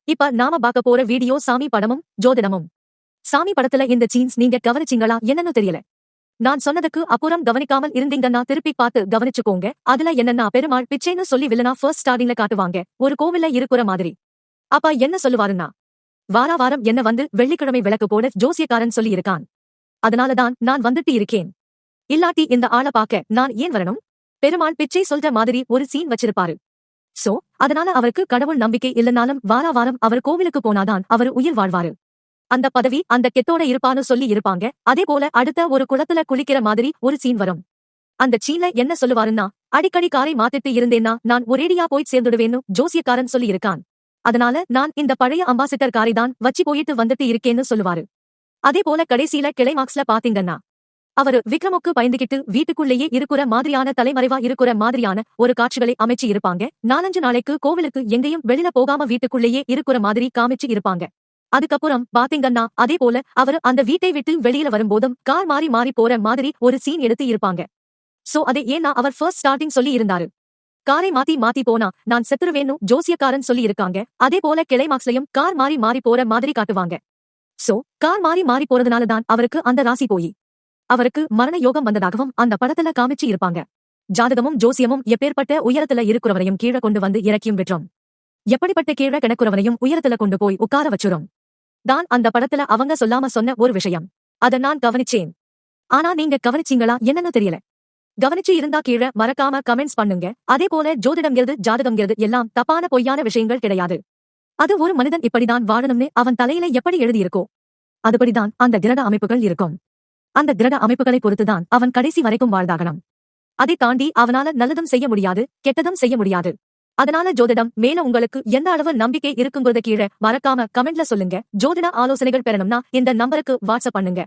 இப்ப நாம பார்க்க போற வீடியோ சாமி படமும் ஜோதிடமும். சாமி படத்துல இந்த சீன்ஸ் நீங்க கவனிச்சீங்களா என்னன்னு தெரியல. நான் சொன்னதுக்கு அப்புறம் கவனிக்காமல் இருந்தீங்கன்னா திருப்பி பார்த்து கவனிச்சுக்கோங்க. அதுல என்னன்னா பெருமாள் பிச்சைன்னு சொல்லி வில்லனா ஃபர்ஸ்ட் ஸ்டார்டிங்ல காட்டுவாங்க, ஒரு கோவில்ல இருக்கிற மாதிரி. அப்பா என்ன சொல்லுவாருன்னா, வாரம் என்ன வந்து வெள்ளிக்கிழமை விளக்கு போட ஜோசியக்காரன் சொல்லி இருக்கான். அதனாலதான் நான் வந்துட்டு இருக்கேன். இல்லாட்டி இந்த ஆள பாக்க நான் ஏன் வரணும்? பெருமாள் பிச்சை சொல்ற மாதிரி ஒரு சீன் வச்சிருப்பாரு. சோ அதனால அவருக்கு கடவுள் நம்பிக்கை இல்லனாலும் வாரம் அவர் கோவிலுக்கு போனாதான் அவர் உயிர் வாழ்வாரு. அந்த பதவி அந்த கெத்தோட இருப்பான்னு சொல்லி இருப்பாங்க. அதே போல அடுத்த ஒரு குளத்துல குளிக்கிற மாதிரி ஒரு சீன் வரும். அந்த சீன்ல என்ன சொல்லுவாருன்னா, அடிக்கடி காரை மாத்திட்டு இருந்தேன்னா நான் ஒரேடியா போய் சேர்ந்துடுவேன்னு ஜோசியக்காரன் சொல்லி இருக்கான். அதனால நான் இந்த பழைய அம்பாசிடர் காரை தான் வச்சு போயிட்டு வந்துட்டு இருக்கேன்னு சொல்லுவாரு. அதே போல கடைசியில கிளைமாக்ஸ்ல பாத்தீங்கன்னா, அவரு விக்ரமுக்கு பயந்துகிட்டு வீட்டுக்குள்ளேயே இருக்கிற மாதிரியான தலைமறைவா இருக்கிற மாதிரியான ஒரு காட்சிகளை அமைச்சு இருப்பாங்க. 4-5 நாளைக்கு கோவிலுக்கு எங்கேயும் வெளியில போகாம வீட்டுக்குள்ளேயே இருக்கிற மாதிரி காமிச்சு இருப்பாங்க. அதுக்கப்புறம் பாத்தீங்கன்னா அதே போல அவரு அந்த வீட்டை விட்டு வெளியில வரும்போதும் கார் மாறி போற மாதிரி ஒரு சீன் எடுத்து இருப்பாங்க. சோ அதை ஏன்னா அவர் ஃபர்ஸ்ட் ஸ்டார்டிங் சொல்லி இருந்தாரு. காரை மாத்தி போனா நான் செத்துருவேன்னு ஜோசியக்காரன் சொல்லி இருக்காங்க. அதே போல கிளைமாக்ஸ்லயும் கார் மாறி போற மாதிரி காட்டுவாங்க. சோ கார் மாறி போறதுனாலதான் அவருக்கு அந்த ராசி போய் அவருக்கு மரண யோகம் வந்ததாகவும் அந்த படத்துல காமிச்சு இருப்பாங்க. ஜாதகமும் ஜோசியமும் எப்பேற்பட்ட உயரத்துல இருக்கிறவரையும் கீழே கொண்டு வந்து இறக்கியும் விட்டுரும். எப்படிப்பட்ட கீழே கிடக்குறவரையும் உயரத்துல கொண்டு போய் உட்கார வச்சுரும் தான் அந்த படத்துல அவங்க சொல்லாம சொன்ன ஒரு விஷயம். அத நான் கவனிச்சேன். ஆனா நீங்க கவனிச்சீங்களா என்னன்னு தெரியல. கவனிச்சு இருந்தா கீழே மறக்காம கமெண்ட்ஸ் பண்ணுங்க. அதே போல ஜோதிடம்ங்கிறது ஜாதகம்ங்கிறது எல்லாம் தப்பான பொய்யான விஷயங்கள் கிடையாது. அது ஒரு மனிதன் இப்படிதான் வாழணும்னு அவன் தலையில எப்படி எழுதியிருக்கோ அதுபடிதான் அந்த கிரக அமைப்புகள் இருக்கும். அந்த கிரக அமைப்புகளை பொறுத்துதான் அவன் கடைசி வரைக்கும் வாழ்ந்தாகணும். அதை தாண்டி அவனால நல்லதும் செய்ய முடியாது, கெட்டதும் செய்ய முடியாது. அதனால ஜோதிடம் மேல உங்களுக்கு எந்த அளவு நம்பிக்கை இருக்குங்கிறத கீழே மறக்காம கமெண்ட்ல சொல்லுங்க. ஜோதிட ஆலோசனைகள் பெறணும்னா இந்த நம்பருக்கு வாட்ஸ்அப் பண்ணுங்க.